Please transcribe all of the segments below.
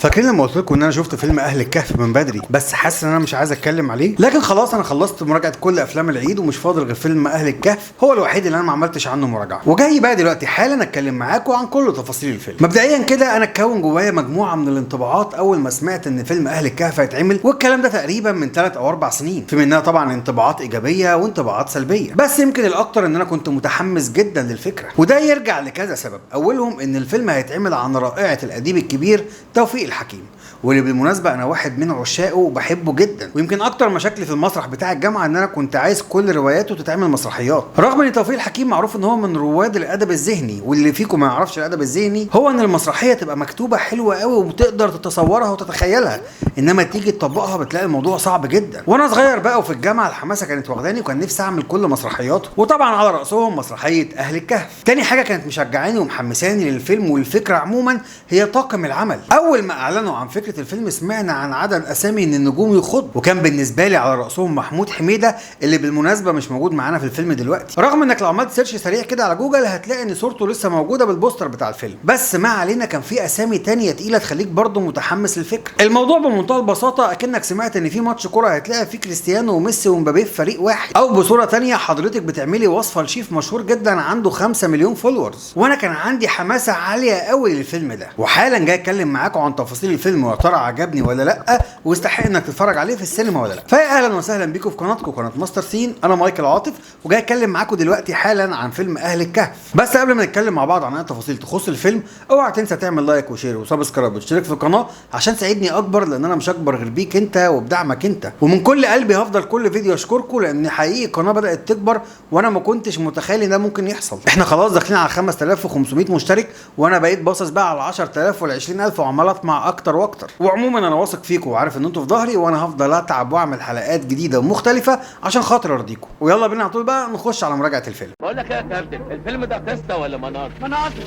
فاكرين لما قلت لكم ان انا شفت فيلم اهل الكهف من بدري، بس حاسس ان انا مش عايز اتكلم عليه. لكن خلاص انا خلصت مراجعه كل افلام العيد ومش فاضل غير فيلم اهل الكهف، هو الوحيد اللي انا ما عملتش عنه مراجعه. وجاي بقى دلوقتي حالا اتكلم معاكم عن كل تفاصيل الفيلم. مبدئيا كده انا اتكون جوايا مجموعه من الانطباعات اول ما سمعت ان فيلم اهل الكهف هيتعمل، والكلام ده تقريبا من 3 أو 4 سنين. في منها طبعا انطباعات ايجابيه وانطباعات سلبيه، بس يمكن الاكتر ان انا كنت متحمس جدا للفكره، وده يرجع لكذا سبب. اولهم ان الفيلم هيتعمل عن رائعه الاديب الكبير توفيق الحكيم، واللي بالمناسبه انا واحد من عشاقه وبحبه جدا. ويمكن اكتر مشاكلي في المسرح بتاع الجامعه ان انا كنت عايز كل رواياته تتعمل مسرحيات، رغم ان توفيق الحكيم معروف ان هو من رواد الادب الذهني، واللي فيكم ما يعرفش الادب الذهني هو ان المسرحيه تبقى مكتوبه حلوه قوي وبتقدر تتصورها وتتخيلها، انما تيجي تطبقها بتلاقي الموضوع صعب جدا. وانا صغير بقى وفي الجامعه الحماسه كانت واخداني وكان نفسي اعمل كل مسرحياته، وطبعا على راسهم مسرحيه اهل الكهف. تاني حاجه كانت مشجعاني ومحمساني للفيلم والفكره عموما هي طاقم العمل. اول ما اعلنوا عن فكره الفيلم سمعنا عن عدد اسامي ان النجوم يخض، وكان بالنسبه لي على راسهم محمود حميده اللي بالمناسبه مش موجود معانا في الفيلم دلوقتي، رغم انك لو عملت سيرش سريع كده على جوجل هتلاقي ان صورته لسه موجوده بالبوستر بتاع الفيلم. بس ما علينا، كان في اسامي تانية تقيله تخليك برضه متحمس للفكره. الموضوع بمنتهى البساطه اكنك سمعت ان في ماتش كوره هيتلعب فيه كريستيانو وميسي ومبابي في فريق واحد، او بصوره تانية حضرتك بتعملي وصفه لشيف مشهور جدا عنده 5 مليون فولورز. وانا كان عندي حماسه عاليه قوي للفيلم ده، وحالا جاي اتكلم معاكم عن تفاصيل الفيلم ويا ترى عجبني ولا لا ويستحق انك تتفرج عليه في السينما ولا لا. فيا اهلا وسهلا بيكم في قناتكم قناه ماستر سين. انا مايكل عاطف وجاي اتكلم معاكم دلوقتي حالا عن فيلم اهل الكهف. بس قبل ما نتكلم مع بعض عن اي تفاصيل تخص الفيلم اوعى تنسى تعمل لايك وشير وسبسكرايب وتشترك في القناه عشان تساعدني اكبر، لان انا مش اكبر غير بيك انت وبدعمك انت. ومن كل قلبي هفضل كل فيديو اشكركم، لان حقيقي القناه بدات تكبر وانا ما كنتش متخيل ان ده ممكن يحصل. احنا خلاص داخلين على 5500 مشترك، وانا بقيت باصص بقى على 10000 وال 20000 وعمال اطمع اكتر واكتر. وعموما انا واثق فيكم وعارف ان انتوا في ظهري، وانا هفضل اتعب واعمل حلقات جديده ومختلفه عشان خاطر ارضيكم. ويلا بينا على طول بقى نخش على مراجعه الفيلم. بقول لك ايه يا كابتن، الفيلم ده قصه ولا مناظر؟ مناظر.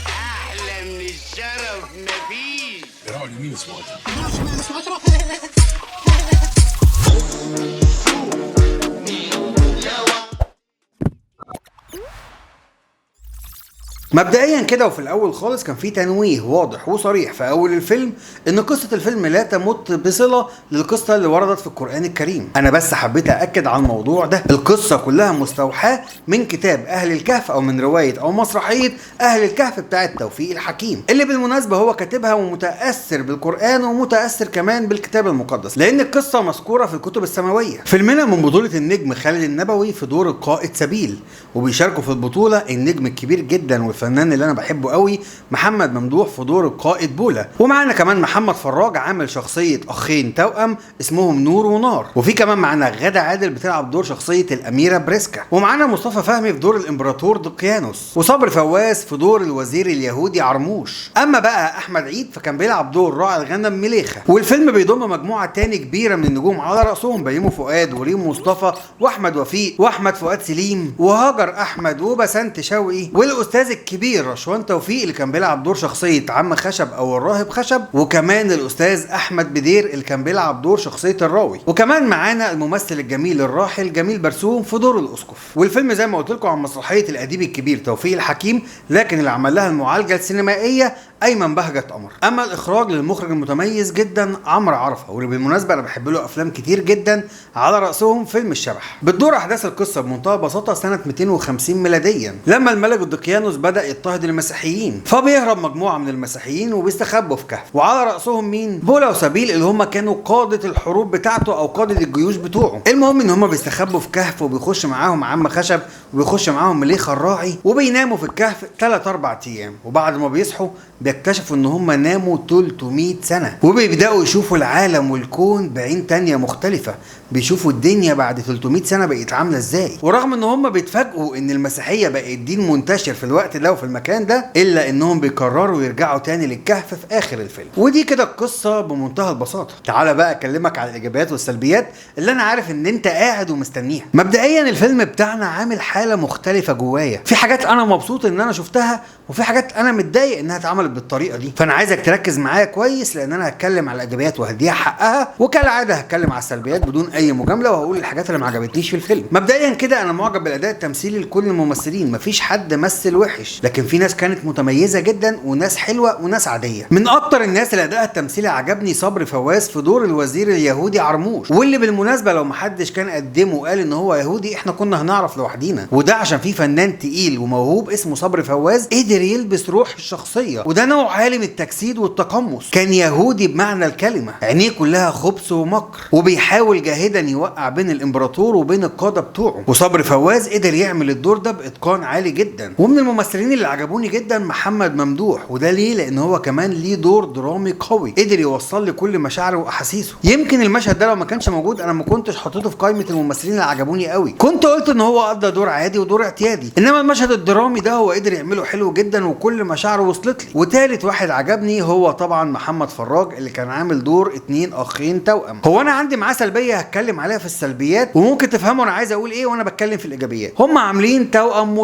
احلى من الشرف مفيش. مبدئيا كده وفي الاول خالص كان في تنويه واضح وصريح في اول الفيلم ان قصه الفيلم لا تمت بصله للقصه اللي وردت في القران الكريم. انا بس حبيت اكد على الموضوع ده، القصه كلها مستوحاه من كتاب اهل الكهف او من روايه او مسرحيه اهل الكهف بتاعه توفيق الحكيم، اللي بالمناسبه هو كاتبها ومتاثر بالقران ومتاثر كمان بالكتاب المقدس، لان القصه مذكوره في الكتب السماويه. فيلمنا من بطوله النجم خالد النبوي في دور القائد سبيل، وبيشاركوا في البطوله النجم الكبير جدا الفنان اللي انا بحبه قوي محمد ممدوح في دور القائد بولا، ومعانا كمان محمد فراج عامل شخصيه اخين توأم اسمهم نور ونار، وفي كمان معانا غادة عادل بتلعب دور شخصيه الاميره بريسكا، ومعانا مصطفى فهمي في دور الامبراطور دقيانوس، وصبري فواز في دور الوزير اليهودي عرموش. اما بقى احمد عيد فكان بيلعب دور راعي الغنم مليخه. والفيلم بيضم مجموعه تاني كبيره من النجوم على راسهم بيومي فؤاد وريم مصطفى واحمد وفيق واحمد فؤاد سليم وهاجر احمد وبسنت شوقي والاستاذ الكبير رشوان توفيق اللي كان بيلعب دور شخصيه عم خشب او الراهب خشب، وكمان الاستاذ احمد بدير اللي كان بيلعب دور شخصيه الراوي، وكمان معانا الممثل الجميل الراحل جميل برسوم في دور الاسقف. والفيلم زي ما قلت لكم عن مسرحيه الاديب الكبير توفيق الحكيم، لكن اللي عمل لها المعالجه السينمائيه ايمن بهجت قمر. اما الاخراج للمخرج المتميز جدا عمرو عرفه، واللي بالمناسبه انا بحب له افلام كتير جدا على راسهم فيلم الشبح. بتدور احداث القصه بمنتهى البساطه سنه 250 ميلاديا، لما الملك دقيانوس بدا يضطهد المسيحيين، فبيهرب مجموعه من المسيحيين وبيستخبوا في كهف، وعلى راسهم مين؟ بولا وسبيل اللي هم كانوا قاده الحروب بتاعته او قاده الجيوش بتوعه. المهم ان هم بيستخبوا في كهف وبيخش معاهم عم خشب وبيخش معاهم مليخه الراعي، وبيناموا في الكهف 3-4 ايام، وبعد ما بيصحوا بيكتشفوا ان هم ناموا 300 سنه، وبيبداوا يشوفوا العالم والكون بعين تانية مختلفه، بيشوفوا الدنيا بعد 300 سنه بقت عامله ازاي. ورغم ان هم بيتفاجئوا ان المسيحيه بقت دين منتشر في الوقت ده وفي المكان ده، الا انهم بيقرروا يرجعوا تاني للكهف في اخر الفيلم. ودي كده القصه بمنتهى البساطه. تعالى بقى اكلمك على الايجابيات والسلبيات اللي انا عارف ان انت قاعد ومستنيها. مبدئيا الفيلم بتاعنا عامل حاله مختلفه جوايا، في حاجات انا مبسوط ان انا شفتها وفي حاجات انا متضايق انها اتعملت بالطريقه دي، فانا عايزك تركز معايا كويس لان انا هتكلم على الايجابيات وهديها حقها، وكالعاده هتكلم على السلبيات بدون اي مجامله وهقول الحاجات اللي ما عجبتنيش في الفيلم. مبدئيا كده انا معجب بالاداء التمثيلي لكل الممثلين، مفيش حد مثل وحش، لكن في ناس كانت متميزه جدا وناس حلوه وناس عاديه. من اكتر الناس اللي ادائها التمثيلي عجبني صبري فواز في دور الوزير اليهودي عرموش، واللي بالمناسبه لو محدش كان قدمه وقال ان هو يهودي احنا كنا هنعرف لوحدينا، وده عشان في فنان تقيل وموهوب اسمه صبري فواز قدر يلبس روح الشخصيه، وده نوع عالي من التجسيد والتقمص. كان يهودي بمعنى الكلمه، عينيه كلها خبث ومكر، وبيحاول جاهدا يوقع بين الامبراطور وبين القاده بتوعه، وصبري فواز قدر يعمل الدور ده باتقان عالي جدا. ومن الممثلين اللي عجبوني جدا محمد ممدوح، وده ليه؟ لان هو كمان ليه دور درامي قوي، قدر يوصل لي كل مشاعره واحاسيسه. يمكن المشهد ده لو ما كانش موجود انا ما كنتش حاطته في قائمه الممثلين اللي عجبوني قوي، كنت قلت ان هو قضى دور عادي ودور اعتيادي، انما المشهد الدرامي ده هو قدر يعمله حلو جدا وكل مشاعره وصلت لي. وتالت واحد عجبني هو طبعا محمد فراج اللي كان عامل دور 2 اخين توأم. هو انا عندي معاه سلبيه هتكلم عليها في السلبيات، وممكن تفهموا انا عايز اقول ايه وانا بتكلم في الايجابيات. هم عاملين توأم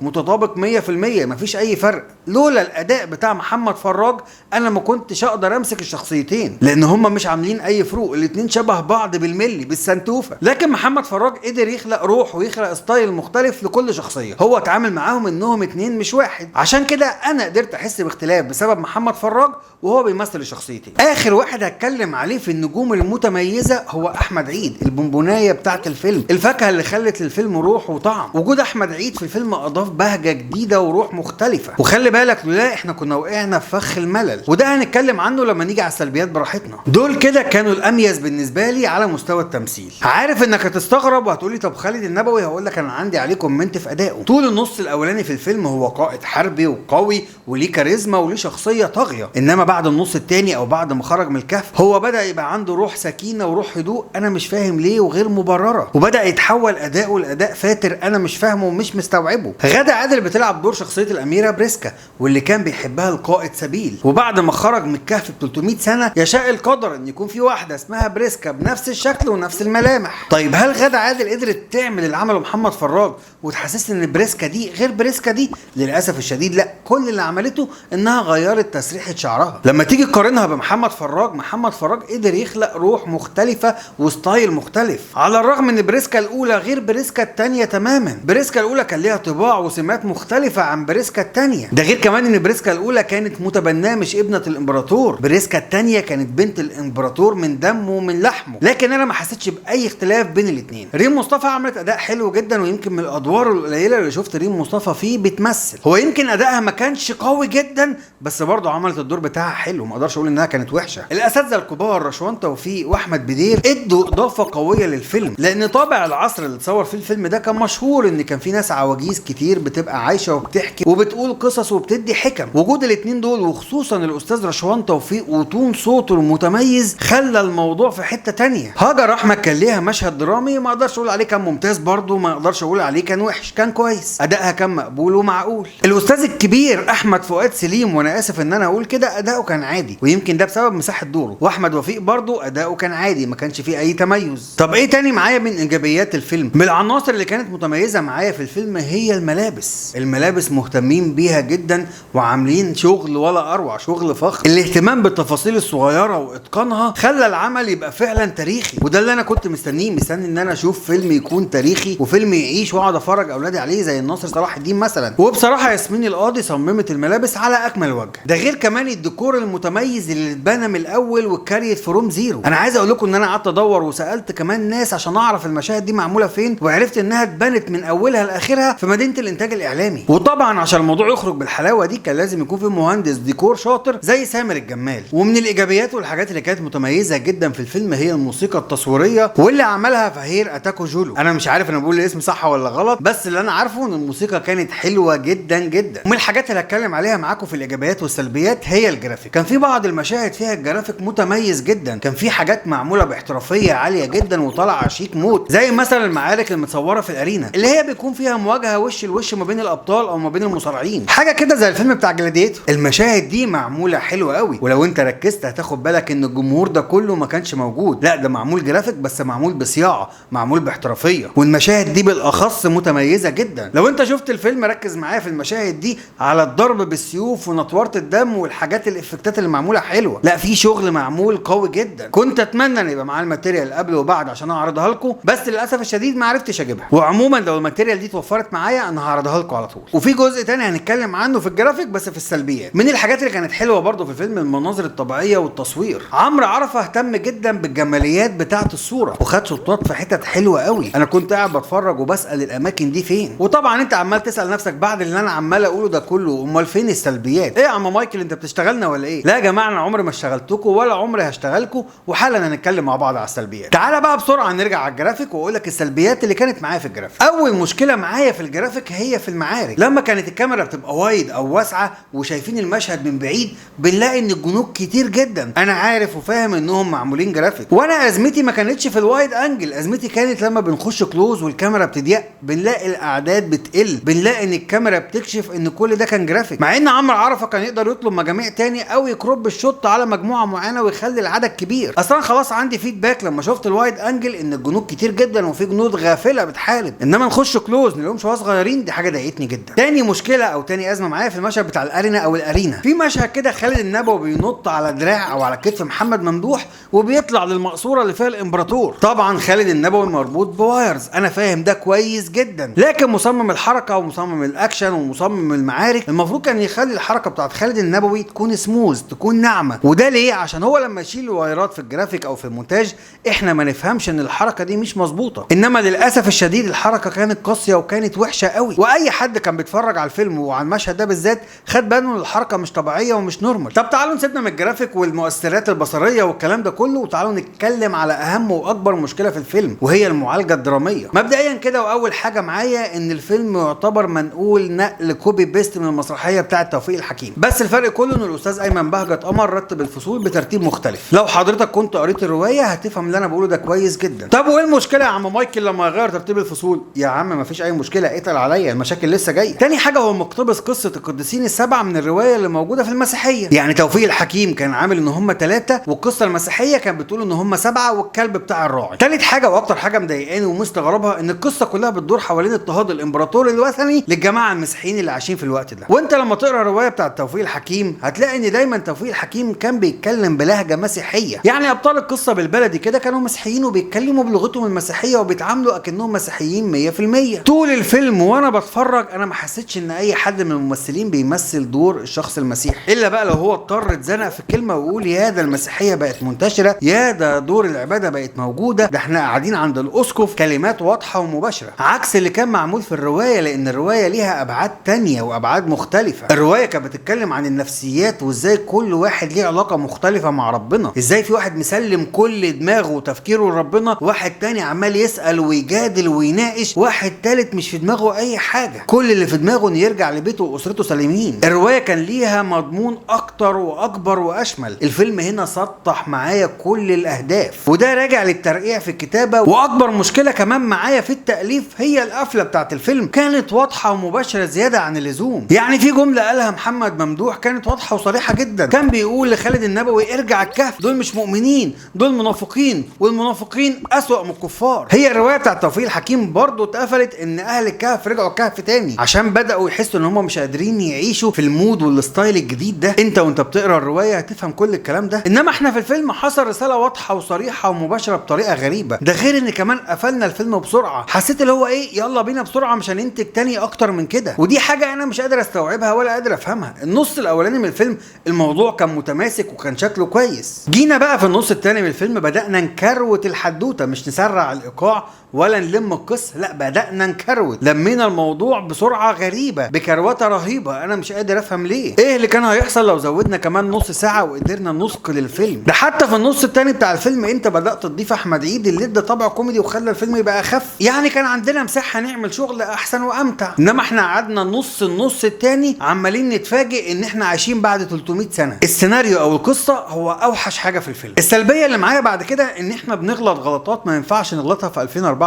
متطابق 100%، مفيش اي فرق. لولا الاداء بتاع محمد فراج انا ما كنتش اقدر امسك الشخصيتين، لان هم مش عاملين اي فروق، الاتنين شبه بعض بالملي بالسنتوفه. لكن محمد فراج قدر يخلق روح ويخلق ستايل مختلف لكل شخصيه، هو اتعامل معاهم انهم اتنين مش واحد، عشان كده انا قدرت احس باختلاف بسبب محمد فراج وهو بيمثل الشخصيتين. اخر واحد هتكلم عليه في النجوم المتميزه هو احمد عيد، البونبونايه بتاعه الفيلم، الفاكهه اللي خلت للفيلم روح وطعم. وجود احمد عيد في الفيلم اضاف بهجه جديده وروح مختلفه، وخلي بالك لولا احنا كنا وقعنا في فخ الملل، وده هنتكلم عنه لما نيجي على السلبيات براحتنا. دول كده كانوا الاميز بالنسبه لي على مستوى التمثيل. عارف انك هتستغرب وهتقولي طب خالد النبوي، هقول لك انا عندي عليه كومنت في ادائه. طول النص الاولاني في الفيلم هو قائد حربي وقوي وليه كاريزما وليه شخصيه طاغيه، انما بعد النص الثاني او بعد ما خرج من الكهف هو بدا يبقى عنده روح سكينه وروح هدوء انا مش فاهم ليه وغير مبرره، وبدا يتحول اداؤه لاداء فاتر انا مش فاهمه ومش مستوعبه. غادة عادل بتلعب دور شخصيه الاميره بريسكا واللي كان بيحبها القائد سبيل، وبعد ما خرج من الكهف ب 300 سنه يشاء القدر ان يكون في واحده اسمها بريسكا بنفس الشكل ونفس الملامح. طيب هل غادة عادل قدرت تعمل اللي عمله محمد فراج وتحسسني ان بريسكا دي غير بريسكا دي؟ للاسف الشديد لا، كل اللي عملته انها غيرت تسريحه شعرها. لما تيجي تقارنها بمحمد فراج، محمد فراج قدر يخلق روح مختلفه وستايل مختلف، على الرغم ان بريسكا الاولى غير بريسكا الثانيه تماما. بريسكا الاولى كان ليها طباع وسمات مختلفه عن بريسكا الثانيه، ده غير كمان ان بريسكا الاولى كانت متبناه مش ابنه الامبراطور، بريسكا الثانيه كانت بنت الامبراطور من دمه ومن لحمه. لكن انا ما حسيتش باي اختلاف بين الاثنين. ريم مصطفى عملت اداء حلو جدا، ويمكن من الادوار القليله اللي شفت ريم مصطفى فيه بتمثل. هو يمكن ادائها ما كانش قوي جدا بس برضه عملت الدور بتاعها حلو، ما اقدرش اقول انها كانت وحشه. الاساتذه الكبار رشوان توفيق واحمد بدير ادوا اضافه قويه للفيلم، لان طابع العصر اللي اتصور فيه الفيلم ده كان مشهور ان كان في ناس عواجيز كتير بتبقى عايشه وبتحكي وبتقول قصص وبتدي حكم. وجود الاثنين دول وخصوصا الاستاذ رشوان توفيق وتون صوته المتميز خلى الموضوع في حته تانية. هاجر احمد كان ليها مشهد درامي ما اقدرش اقول عليه كان ممتاز، برضه ما اقدرش اقول عليه كان وحش، كان كويس، ادائها كان مقبول ومعقول. الاستاذ الكبير احمد فؤاد سليم، وانا اسف ان انا اقول كده، اداؤه كان عادي، ويمكن ده بسبب مساحه دوره. واحمد وفيق برضه اداؤه كان عادي، ما كانش فيه اي تميز. طب ايه تاني معايا من ايجابيات الفيلم؟ من العناصر اللي كانت متميزه معايا في الفيلم هي الملابس. الملابس مهتمين بيها جدا وعاملين شغل ولا اروع، شغل فخر. الاهتمام بالتفاصيل الصغيره واتقانها خلى العمل يبقى فعلا تاريخي، وده اللي انا كنت مستني ان انا اشوف فيلم يكون تاريخي وفيلم يعيش واقعد افرج اولادي عليه زي الناصر صلاح الدين مثلا. وبصراحه ياسمين القاضي صممت الملابس على اكمل وجه، ده غير كمان الديكور المتميز اللي اتبنى من الاول والكاريت فروم زيرو. انا عايز اقول لكم ان انا قعدت ادور وسالت كمان ناس عشان اعرف المشاهد دي معموله فين، وعرفت انها اتبنت من اولها لاخرها في مدينه الانتاج الاعلامي. وطبعا عشان الموضوع يخرج بالحلاوه دي كان لازم يكون في مهندس ديكور شاطر زي سامر الجمال. ومن الايجابيات والحاجات اللي كانت متميزه جدا في الفيلم هي الموسيقى التصويريه واللي عملها فهير اتاكو جولو. انا مش عارف انا بقول الاسم صح ولا غلط، بس اللي انا عارفه ان الموسيقى كانت حلوه جدا جدا. ومن الحاجات اللي هتكلم عليها معاكم في الايجابيات والسلبيات هي الجرافيك. كان في بعض المشاهد فيها الجرافيك متميز جدا، كان في حاجات معموله باحترافيه عاليه جدا وطالعه شيك موت، زي مثلا المعارك المتصوره في الارينا اللي هي بيكون فيها مواجهه وش لوش ما بين الابطال او ما بين المصارعين، حاجه كده زي الفيلم بتاع جلاديتور. المشاهد دي معموله حلوه قوي، ولو انت ركزت هتاخد بالك ان الجمهور ده كله ما كانش موجود، لا ده معمول جرافيك بس معمول بصياعه، معمول باحترافيه. والمشاهد دي بالاخص متميزه جدا. لو انت شفت الفيلم ركز معايا في المشاهد دي على الضرب بالسيوف ونطوره الدم والحاجات الافكتات اللي معموله حلوه، لا في شغل معمول قوي جدا. كنت اتمنى ان يبقى معاه الماتيريال قبل وبعد عشان اعرضها لكم، بس للاسف الشديد ما عرفتش اجيبها. وعموما لو الماتيريال دي اتوفرت معايا انا هعرضها لكم على طول. وفي جزء تاني هنتكلم عنه في الجرافيك بس في السلبيات. من الحاجات اللي كانت حلوه برضه في الفيلم المناظر الطبيعيه والتصوير. عمرو عرفة اهتم جدا بالجماليات بتاعه الصوره وخد شطات في حتت حلوه قوي. انا كنت قاعد بتفرج وبسال الاماكن دي فين، وطبعا انت عمال تسال نفسك بعد اللي انا عمال اقوله ده كله امال فين السلبيات؟ ايه يا عم مايكل انت بتشتغلنا ولا ايه؟ لا يا جماعه انا عمري ما اشتغلتكم ولا عمري هشتغلكم، وحالا هنتكلم مع بعض على السلبيات. تعالى بقى بسرعه نرجع على الجرافيك واقول لك السلبيات اللي كانت معايا في الجرافيك. اول مشكله معايا في الجرافيك هي في المعارك. لما كانت الكاميرا بتبقى وايد او واسعه وشايفين المشهد من بعيد بنلاقي ان الجنود كتير جدا. انا عارف وفاهم انهم معمولين جرافيك، وانا ازمتي ما كانتش في الوايد انجل، ازمتي كانت لما بنخش كلوز والكاميرا بتضيق بنلاقي الاعداد بتقل، بنلاقي ان الكاميرا بتكشف ان كل ده كان جرافيك. مع ان عمرو عرفة كان يقدر يطلب مجاميع تاني او يكروب الشوت على مجموعه معينه ويخلي العدد كبير. اصلا خلاص عندي فيدباك لما شفت الوايد انجل ان الجنود كتير جدا وفي جنود غافله بتحارب، انما نخش كلوز نلاقيهم شويه صغيرين، دي حاجه ضايقتني جدا. تاني مشكله او تاني ازمه معايا في المشهد بتاع الارينا او الارينا. في مشهد كده خالد النبوي بينط على دراع او على كتف محمد ممدوح وبيطلع للمقصوره اللي فيها الامبراطور. طبعا خالد النبوي مربوط بوايرز، انا فاهم ده كويس جدا، لكن مصمم الحركه ومصمم الاكشن ومصمم المعارك المفروض كان يخلي الحركه بتاعت خالد النبوي تكون سموز، تكون ناعمه. وده ليه؟ عشان هو لما يشيل الوايرات في الجرافيك او في المونتاج احنا ما نفهمش ان الحركه دي مش مظبوطه، انما للاسف الشديد الحركه كانت قاسيه وكانت وحشه قوي، واي حد كان بيتفرج على الفيلم وعلى المشهد ده بالذات خد باله ان الحركه مش طبيعيه ومش نورمال. طب تعالوا نسيبنا من الجرافيك والمؤثرات البصريه والكلام ده كله وتعالوا نتكلم على اهم واكبر مشكله في الفيلم وهي المعالجه الدراميه. مبدئيا كده واول حاجه معايا ان الفيلم يعتبر منقول نقل كوبي بيست من المسرحيه بتاعه توفيق الحكيم، بس الفرق كله ان الاستاذ ايمن بهجت قمر رتب الفصول بترتيب مختلف. لو حضرتك كنت قريت الروايه هتفهم اللي انا بقوله ده كويس جدا. طب وايه المشكله يا عم مايكل لما يغير ترتيب الفصول؟ يا عم مفيش اي مشكله، اتقل عليا، المشاكل لسه جايه. تاني حاجه هو مقتبس قصه القديسين السبعه من الروايه اللي موجوده في المسيحيه، يعني توفيق الحكيم كان عامل ان هم 3 والقصه المسيحيه كانت بتقول ان هم 7 والكلب بتاع الراعي. تالت حاجه واكتر حاجه مضايقاني ومستغربها ان القصه كلها بتدور حوالين اضطهاد الامبراطور الوثني للجماعه المسيحيين اللي عايشين في الوقت ده. وانت لما تقرا الروايه بتاعه توفيق الحكيم هتلاقي ان دايما توفيق الحكيم كان بيتكلم بلهجه مسيحيه، يعني ابطال القصه بالبلدي كده كانوا مسيحيين وبيتكلموا بلغتهم المسيحيه وبيتعاملوا اكنهم مسيحيين 100%. طول الفيلم وانا بتفرج انا ما حسيتش ان اي حد من الممثلين بيمثل دور الشخص المسيحي، الا بقى لو هو اضطر اتزنق في كلمه ويقول يا ده المسيحيه بقت منتشره، يا ده دور العباده بقت موجوده، ده احنا قاعدين عند الاسقف، كلمات واضحه ومباشره، عكس اللي كان معمول في الروايه، لان الروايه ليها ابعاد تانية وابعاد مختلفه. الروايه كانت بتتكلم عن النفسيات وازاي كل واحد ليه علاقه مختلفه مع ربنا، ازاي في واحد مسلم كل دماغه وتفكيره لربنا، واحد تاني عمال يسال ويجادل ويناقش، واحد تالت مش في دماغه اي حاجه، كل اللي في دماغه انه يرجع لبيته واسرته سليمين. الروايه كان ليها مضمون اكتر واكبر واشمل، الفيلم هنا سطح معايا كل الاهداف، وده راجع للترقيع في الكتابه. واكبر مشكله كمان معايا في التاليف هي القفله بتاعت الفيلم، كانت واضحه ومباشره زياده عن اللزوم. يعني في جمله قالها محمد ممدوح كانت واضحه وصريحه جدا، كان بيقول لخالد النبوي ارجع الكهف، دول مش مؤمنين، دول منافقين، والمنافقين اسوأ من الكفار. هي الروايه بتاعت توفيق الحكيم برضه اتقفلت ان اهل الكهف رجعوا الكهف تاني عشان بداوا يحسوا ان هم مش قادرين يعيشوا في المود والستايل الجديد ده. انت وانت بتقرا الروايه هتفهم كل الكلام ده، انما احنا في الفيلم حصل رساله واضحه وصريحه ومباشره بطريقه غريبه. ده غير ان كمان قفلنا الفيلم بسرعه، حسيت اللي هو ايه يلا بينا بسرعه مش هننتج تاني اكتر من كده، ودي حاجه انا مش قادر استوعبها ولا قادر افهمها. النص الاولاني من الفيلم الموضوع كان متماسك وكان شكله كويس، جينا بقى في النص الثاني من الفيلم بدانا نكروت الحدوته، مش نسرع الايقاع ولا نلم القصه، لا بدانا نكروت، لمينا الموضوع بسرعه غريبه بكروته رهيبه، انا مش قادر افهم ليه ايه اللي كان هيحصل لو زودنا كمان نص ساعه وقدرنا نثقل الفيلم ده. حتى في النص الثاني بتاع الفيلم انت بدات تضيف احمد عيد اللي ادى طابع كوميدي وخلى الفيلم يبقى اخف، يعني كان عندنا مساحه نعمل شغل احسن وامتع، انما احنا قعدنا النص الثاني عمالين نتفاجئ ان احنا عايشين بعد 300 سنه. السيناريو او القصه هو اوحش حاجه في الفيلم. السلبيه اللي معايا بعد كده ان احنا بنغلط غلطات ما ينفعش نغلطها في 2024.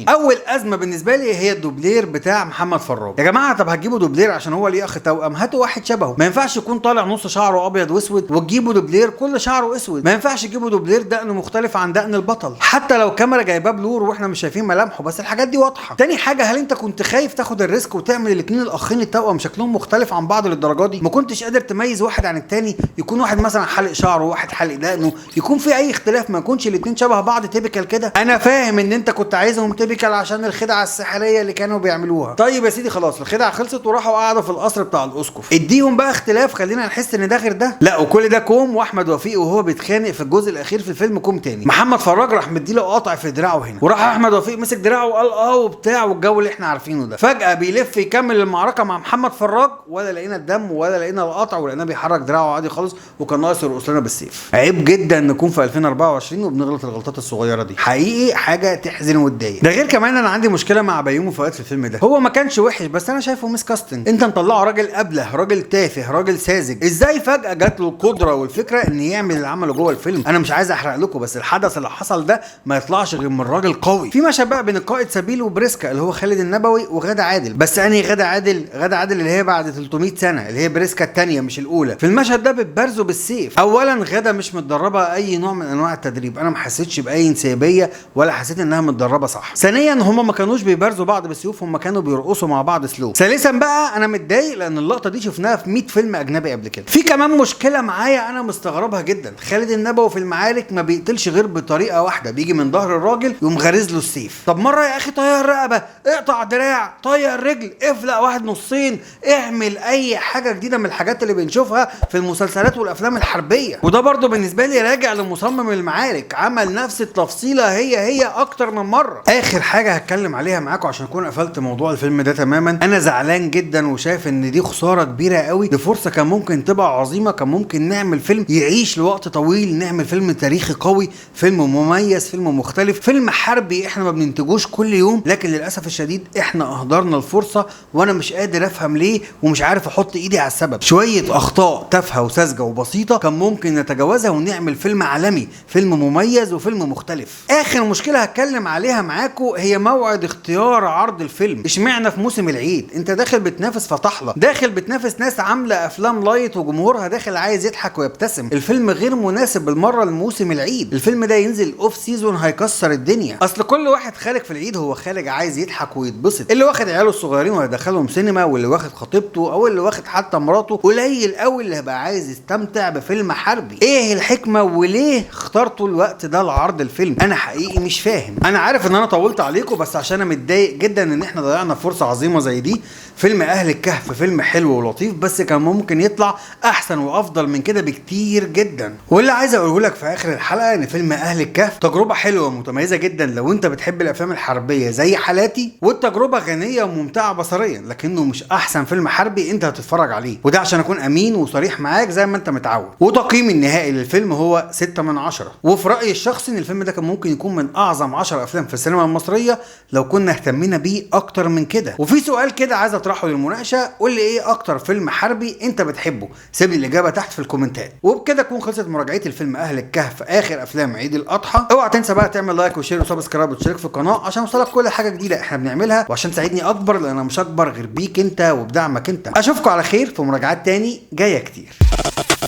اول ازمه بالنسبه لي هي الدوبلير بتاع محمد فراج. يا جماعه طب هتجيبوا دوبلير عشان هو ليه اخ توأم، هاتوا واحد شبهه، ما ينفعش يكون طالع نص شعره ابيض واسود وتجيبوا دوبلير كل شعره اسود، ما ينفعش تجيبوا دوبلير دقنه مختلف عن دقن البطل، حتى لو كاميرا جايباه بلور واحنا مش شايفين ملامحه بس الحاجات دي واضحه. تاني حاجه هل انت كنت خايف تاخد الريسك وتعمل الاثنين الاخين التوأم شكلهم مختلف عن بعض للدرجه دي؟ ما كنتش قادر تميز واحد عن التاني، يكون واحد مثلا حلق شعره وواحد حلق دقنه، يكون في اي اختلاف، ما يكونش الاثنين شبه بعض تيبيكال كده. انا فاهم ان انت كنت عايزهم تيبيكال عشان الخدعه السحريه اللي كانوا بيعملوها، طيب يا سيدي خلاص الخدعه خلصت وراحوا قعدوا في القصر بتاع الاسقف. اديهم بقى اختلاف خلينا نحس ان ده غير ده. لا وكل ده كوم، واحمد وفيق وهو بيتخانق في الجزء الاخير في الفيلم كوم تاني. محمد فراج راح مديله قاطع في دراعه هنا، وراح احمد وفيق مسك دراعه وقال وبتاع والجو اللي احنا عارفينه ده. فجاه بيلف يكمل المعركه مع محمد فراج، ولا لقينا الدم ولا لقينا القطع، ولقينا بيحرك دراعه عادي خالص، وكان ناقص يرقص لنا بالسيف. عيب جدا نكون في 2024 وبنغلط الغلطات الصغيره دي، حقيقي حاجه تحزن وتضايق. ده غير كمان انا عندي مشكله مع بيومي فؤاد في الفيلم ده. هو ما كانش وحش بس انا شايفه ميس كاستنج. انت مطلعه راجل ابله، راجل تافه، راجل ساذج، ازاي فجاه جات له القدره والفكره ان يعمل اللي عمله جوه الفيلم؟ انا مش عايز احرق لكم بس الحدث اللي حصل ده ما يطلعش غير من راجل قوي. في مشهد بقى بين القائد سبيل وبريسكا اللي هو خالد النبوي وغادة عادل، بس انهي غادة عادل؟ غادة عادل اللي هي بعد 300 سنه، اللي هي بريسكا الثانيه مش الاولى. في المشهد ده بتبارزوا بالسيف. اولا غادة مش متدربه اي نوع من انواع التدريب، انا ما حسيتش باي انسيابيه ولا حسيت انها متدربه صح. ثانيا هم ما كانوش بيبارزوا بعض بالسيوف، هم كانوا بيرقصوا مع بعض سلو. ثالثا بقى انا متضايق لان اللقطه دي شفناها في 100 فيلم اجنبي قبل كده. في كمان مشكله معايا انا مستغربها جدا، خالد النبوي في المعارك ما بيقتلش غير بطريقه واحده، بيجي من ظهر الراجل يقوم غارز له السيف. طب مره يا اخي طير رقبه، اقطع دراع، طير رجل، افلق واحد نصين، اعمل اي حاجه جديده من الحاجات اللي بنشوفها في المسلسلات والافلام الحربيه. وده برضو بالنسبه لي راجع لمصمم المعارك، عمل نفس التفصيله هي اكتر من مره. اخر حاجه هتكلم عليها معاكم عشان اكون قفلت موضوع الفيلم ده تماما، انا زعلان جدا وشايف ان دي خساره كبيره قوي، دي فرصه كان ممكن تبقى عظيمه، كان ممكن نعمل فيلم يعيش لوقت طويل، نعمل فيلم تاريخي قوي، فيلم مميز، فيلم مختلف، فيلم حربي احنا ما بننتجوش كل يوم، لكن للاسف الشديد احنا اهدرنا الفرصه وانا مش قادر افهم ليه ومش عارف احط ايدي على السبب. شويه اخطاء تافهه وساذجه وبسيطه كان ممكن نتجاوزها ونعمل فيلم عالمي، فيلم مميز وفيلم مختلف. اخر مشكله هتكلم عليها معاكم هي موعد اختيار عرض الفيلم. اشمعنى في موسم العيد؟ انت داخل بتنافس فطحله، داخل بتنافس ناس عامله افلام لايت وجمهورها داخل عايز يضحك ويبتسم. الفيلم غير مناسب بالمره لموسم العيد، الفيلم ده ينزل اوف سيزون هيكسر الدنيا. اصل كل واحد خارج في العيد هو خارج عايز يضحك ويتبسط، اللي واخد عياله الصغيرين وهيدخلهم سينما، واللي واخد خطيبته او اللي واخد حتى مراته، قليل قوي اللي هيبقى عايز يستمتع بفيلم حربي. ايه الحكمه وليه اخترتوا الوقت ده لعرض الفيلم؟ انا حقيقي مش فاهم. انا عارف ان انا طولت عليكم بس عشان انا متضايق جدا ان احنا ضيعنا فرصه عظيمه زي دي. فيلم اهل الكهف فيلم حلو ولطيف بس كان ممكن يطلع احسن وافضل من كده بكتير جدا. واللي عايز اقوله لك في اخر الحلقه ان فيلم اهل الكهف تجربه حلوه ومتميزه جدا لو انت بتحب الافلام الحربيه زي حالاتي، والتجربه غنيه وممتعه بصريا، لكنه مش احسن فيلم حربي انت هتتفرج عليه، وده عشان اكون امين وصريح معاك زي ما انت متعود. وتقييمي النهائي للفيلم هو 6 من 10، وفي رايي الشخصي ان الفيلم ده كان ممكن يكون من اعظم 10 افلام في السينما المصريه لو كنا اهتمينا بيه اكتر من كده. وفي سؤال كده عايز اطرحه للمناقشه، قول لي ايه اكتر فيلم حربي انت بتحبه؟ سيب لي الاجابه تحت في الكومنتات. وبكده تكون خلصت مراجعتي الفيلم اهل الكهف اخر افلام عيد الاضحى. اوعى تنسى بقى تعمل لايك وشير وسبسكرايب وتشترك في القناه عشان يوصلك كل حاجه جديده احنا بنعملها، وعشان تساعدني اكبر لان انا مش اكبر غير بيك انت وبدعمك انت. اشوفكم على خير في مراجعات تاني جايه كتير.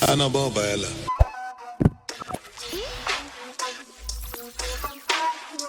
انا بابا يلا.